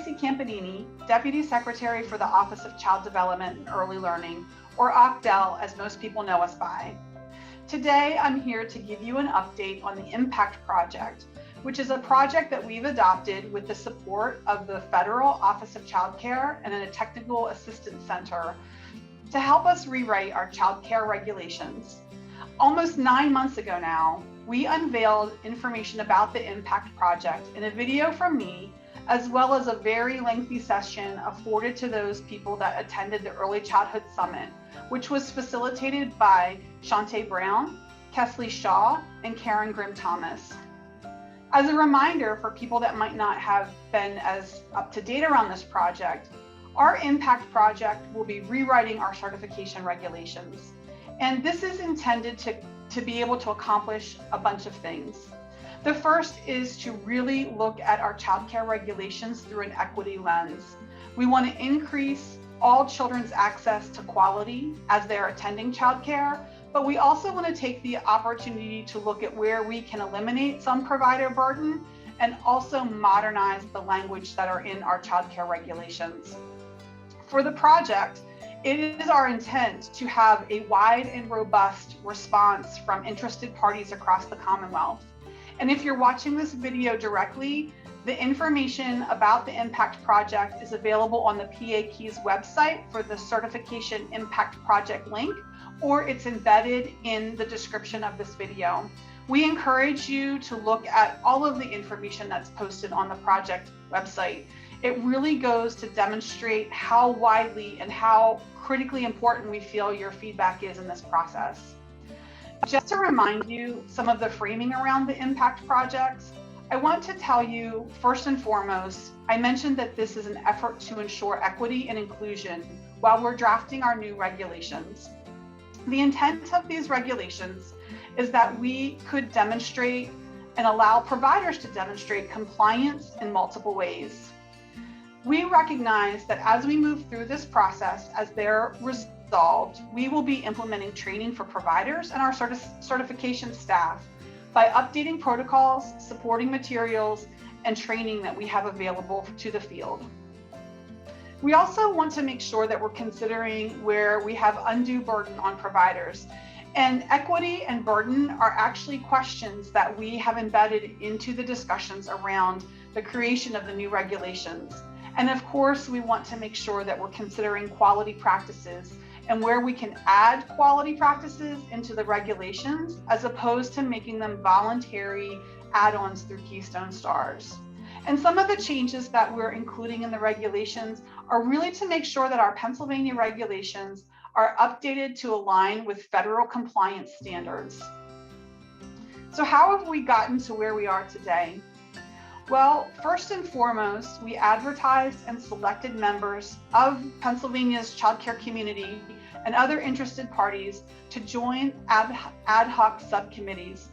Tracey Campanini, Deputy Secretary for the Office of Child Development and Early Learning, or OCDEL as most people know us by. Today, I'm here to give you an update on the IMPACT project, which is a project that we've adopted with the support of the Federal Office of Child Care and a Technical Assistance Center to help us rewrite our child care regulations. Almost 9 months ago now, we unveiled information about the IMPACT project in a video from me, as well as a very lengthy session afforded to those people that attended the Early Childhood Summit, which was facilitated by Shantae Brown, Kesley Shaw, and Karen Grimm-Thomas. As a reminder for people that might not have been as up to date around this project, our IMPACT project will be rewriting our certification regulations. And this is intended to be able to accomplish a bunch of things. The first is to really look at our child care regulations through an equity lens. We want to increase all children's access to quality as they're attending child care, but we also want to take the opportunity to look at where we can eliminate some provider burden and also modernize the language that are in our child care regulations. For the project, it is our intent to have a wide and robust response from interested parties across the Commonwealth. And if you're watching this video directly, the information about the IMPACT project is available on the PAKey's website for the Certification IMPACT project link, or it's embedded in the description of this video. We encourage you to look at all of the information that's posted on the project website. It really goes to demonstrate how widely and how critically important we feel your feedback is in this process. Just to remind you some of the framing around the IMPACT projects, I want to tell you first and foremost, I mentioned that this is an effort to ensure equity and inclusion while we're drafting our new regulations. The intent of these regulations is that we could demonstrate and allow providers to demonstrate compliance in multiple ways. We recognize that as we move through this process, as they're resolved, we will be implementing training for providers and our certification staff by updating protocols, supporting materials, and training that we have available to the field. We also want to make sure that we're considering where we have undue burden on providers. And equity and burden are actually questions that we have embedded into the discussions around the creation of the new regulations. And of course, we want to make sure that we're considering quality practices and where we can add quality practices into the regulations as opposed to making them voluntary add-ons through Keystone Stars. And some of the changes that we're including in the regulations are really to make sure that our Pennsylvania regulations are updated to align with federal compliance standards. So how have we gotten to where we are today? Well, first and foremost, we advertised and selected members of Pennsylvania's child care community and other interested parties to join ad hoc subcommittees.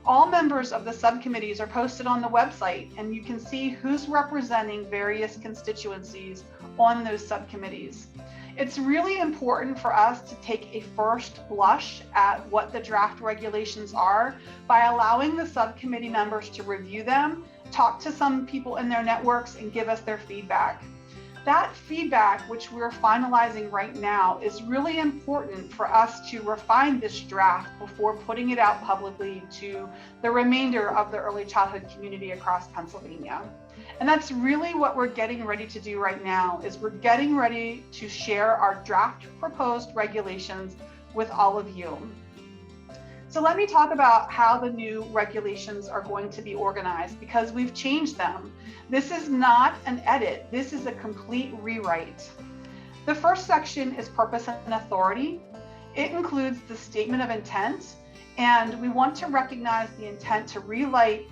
All members of the subcommittees are posted on the website, and you can see who's representing various constituencies on those subcommittees. It's really important for us to take a first blush at what the draft regulations are by allowing the subcommittee members to review them, talk to some people in their networks, and give us their feedback. That feedback, which we're finalizing right now, is really important for us to refine this draft before putting it out publicly to the remainder of the early childhood community across Pennsylvania. And that's really what we're getting ready to do right now, is we're getting ready to share our draft proposed regulations with all of you. So let me talk about how the new regulations are going to be organized, because we've changed them. This is not an edit, this is a complete rewrite. The first section is purpose and authority. It includes the statement of intent, and we want to recognize the intent to rewrite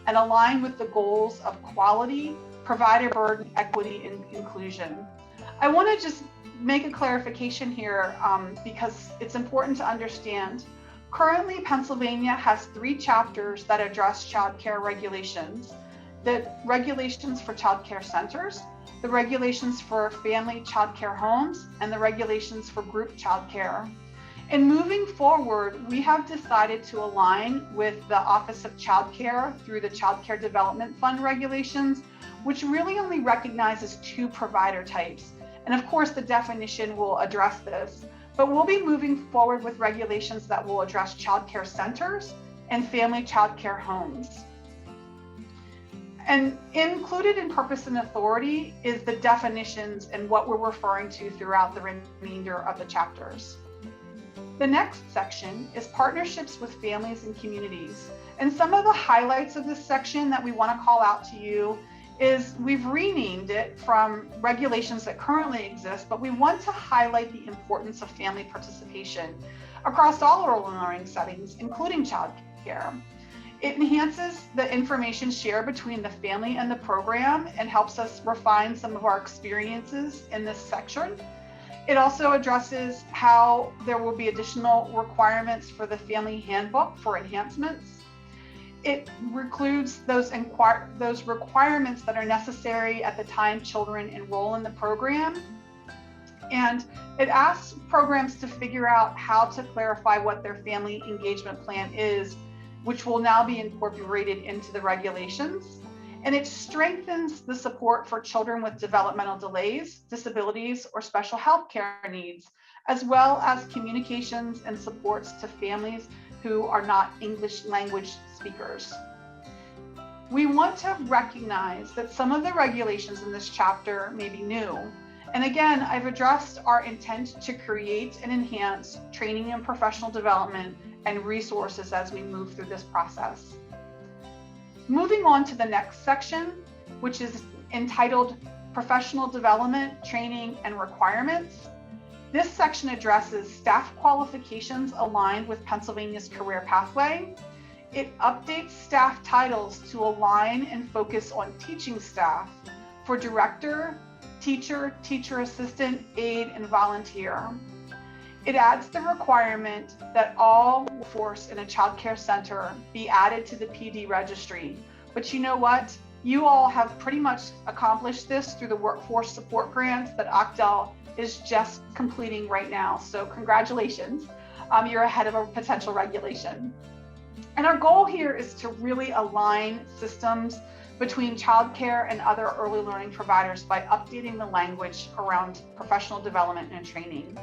and align with the goals of quality, provider burden, equity, and inclusion. I want to just make a clarification here because it's important to understand. Currently, Pennsylvania has 3 chapters that address child care regulations: the regulations for child care centers, the regulations for family child care homes, and the regulations for group child care. And moving forward, we have decided to align with the Office of Child Care through the Child Care Development Fund regulations, which really only recognizes 2 provider types. And of course, the definition will address this, but we'll be moving forward with regulations that will address child care centers and family child care homes. And included in purpose and authority is the definitions and what we're referring to throughout the remainder of the chapters. The next section is partnerships with families and communities. And some of the highlights of this section that we want to call out to you is we've renamed it from regulations that currently exist, but we want to highlight the importance of family participation across all early learning settings, including child care. It enhances the information shared between the family and the program and helps us refine some of our experiences in this section. It also addresses how there will be additional requirements for the family handbook for enhancements. It includes those requirements that are necessary at the time children enroll in the program. And it asks programs to figure out how to clarify what their family engagement plan is, which will now be incorporated into the regulations. And it strengthens the support for children with developmental delays, disabilities, or special health care needs, as well as communications and supports to families who are not English language speakers. We want to recognize that some of the regulations in this chapter may be new. And again, I've addressed our intent to create and enhance training and professional development and resources as we move through this process. Moving on to the next section, which is entitled Professional Development, Training, and Requirements. This section addresses staff qualifications aligned with Pennsylvania's career pathway. It updates staff titles to align and focus on teaching staff for director, teacher, teacher assistant, aide, and volunteer. It adds the requirement that all workforce in a child care center be added to the PD registry. But you know what? You all have pretty much accomplished this through the workforce support grants that OCDEL is just completing right now. So congratulations, you're ahead of a potential regulation. And our goal here is to really align systems between childcare and other early learning providers by updating the language around professional development and training.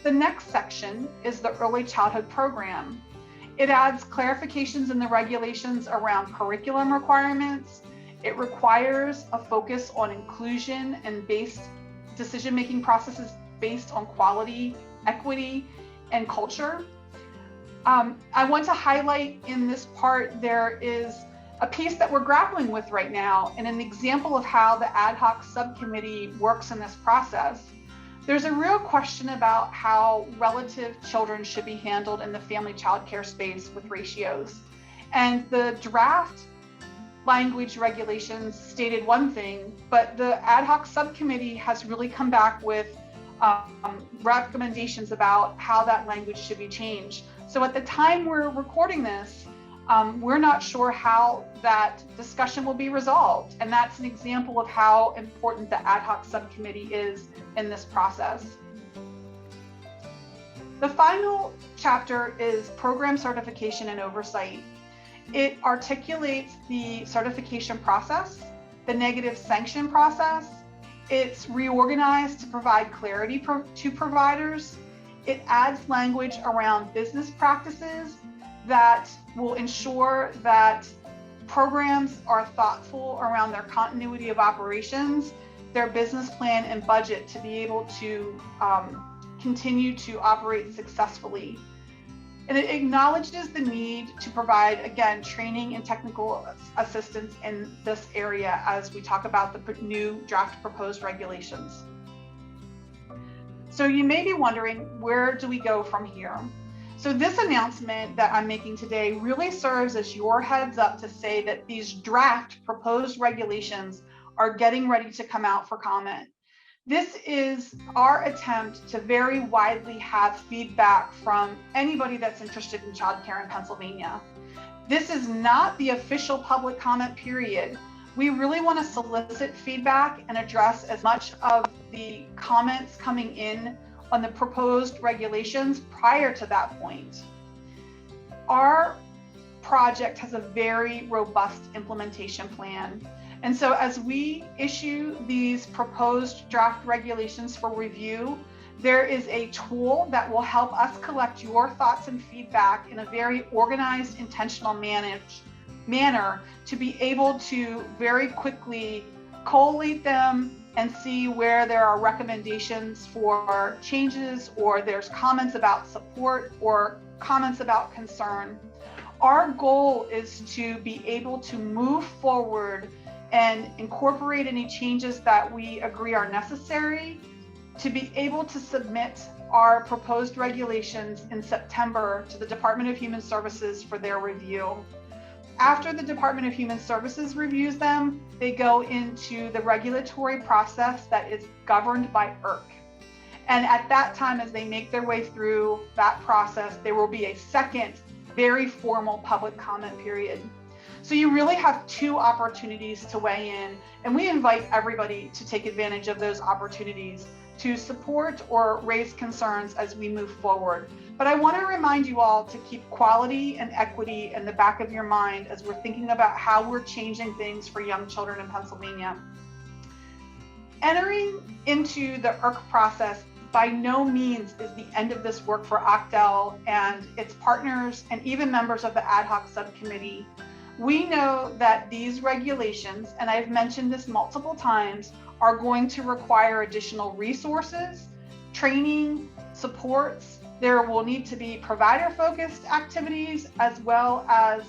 The next section is the early childhood program. It adds clarifications in the regulations around curriculum requirements. It requires a focus on inclusion and decision-making processes based on quality, equity, and culture. I want to highlight in this part, there is a piece that we're grappling with right now and an example of how the ad hoc subcommittee works in this process. There's a real question about how relative children should be handled in the family child care space with ratios. And the draft language regulations stated one thing, but the ad hoc subcommittee has really come back with recommendations about how that language should be changed. So at the time we're recording this, we're not sure how that discussion will be resolved. And that's an example of how important the ad hoc subcommittee is in this process. The final chapter is program certification and oversight. It articulates the certification process, the negative sanction process. It's reorganized to provide clarity to providers. It adds language around business practices that will ensure that programs are thoughtful around their continuity of operations, their business plan and budget to be able to continue to operate successfully. And it acknowledges the need to provide, again, training and technical assistance in this area as we talk about the new draft proposed regulations. So you may be wondering, where do we go from here? So this announcement that I'm making today really serves as your heads up to say that these draft proposed regulations are getting ready to come out for comment. This is our attempt to very widely have feedback from anybody that's interested in childcare in Pennsylvania. This is not the official public comment period. We really want to solicit feedback and address as much of the comments coming in on the proposed regulations prior to that point. Our project has a very robust implementation plan. And so as we issue these proposed draft regulations for review, there is a tool that will help us collect your thoughts and feedback in a very organized, intentional manner to be able to very quickly collate them and see where there are recommendations for changes, or there's comments about support or comments about concern. Our goal is to be able to move forward and incorporate any changes that we agree are necessary, to be able to submit our proposed regulations in September to the Department of Human Services for their review. After the Department of Human Services reviews them, they go into the regulatory process that is governed by IRC. And at that time, as they make their way through that process, there will be a second very formal public comment period. So you really have two opportunities to weigh in, and we invite everybody to take advantage of those opportunities to support or raise concerns as we move forward. But I want to remind you all to keep quality and equity in the back of your mind as we're thinking about how we're changing things for young children in Pennsylvania. Entering into the IRC process by no means is the end of this work for OCDEL and its partners and even members of the ad hoc subcommittee. We know that these regulations, and I've mentioned this multiple times, are going to require additional resources, training, supports. There will need to be provider-focused activities as well as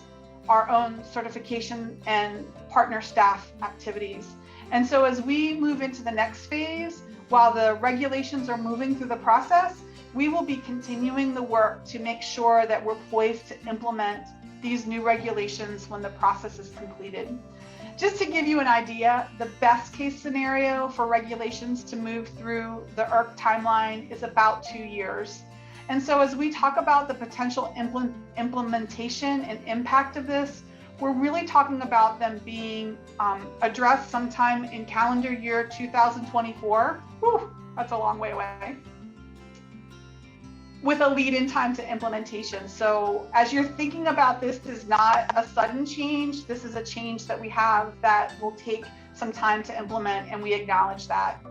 our own certification and partner staff activities. And so as we move into the next phase, while the regulations are moving through the process, we will be continuing the work to make sure that we're poised to implement these new regulations when the process is completed. Just to give you an idea, the best case scenario for regulations to move through the IRC timeline is about 2 years. And so as we talk about the potential implementation and impact of this, we're really talking about them being addressed sometime in calendar year 2024. Whew, that's a long way away. With a lead-in time to implementation. So as you're thinking about this is not a sudden change. This is a change that we have that will take some time to implement, and we acknowledge that.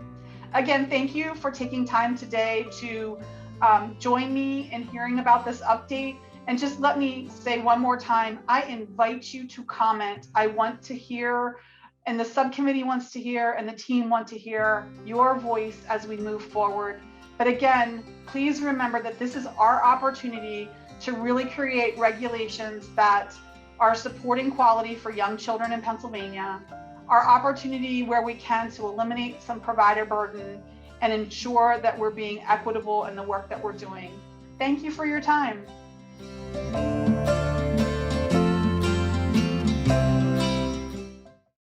Again, thank you for taking time today to join me in hearing about this update. And just let me say one more time, I invite you to comment. I want to hear, and the subcommittee wants to hear, and the team want to hear your voice as we move forward. But again, please remember that this is our opportunity to really create regulations that are supporting quality for young children in Pennsylvania, our opportunity where we can to eliminate some provider burden and ensure that we're being equitable in the work that we're doing. Thank you for your time.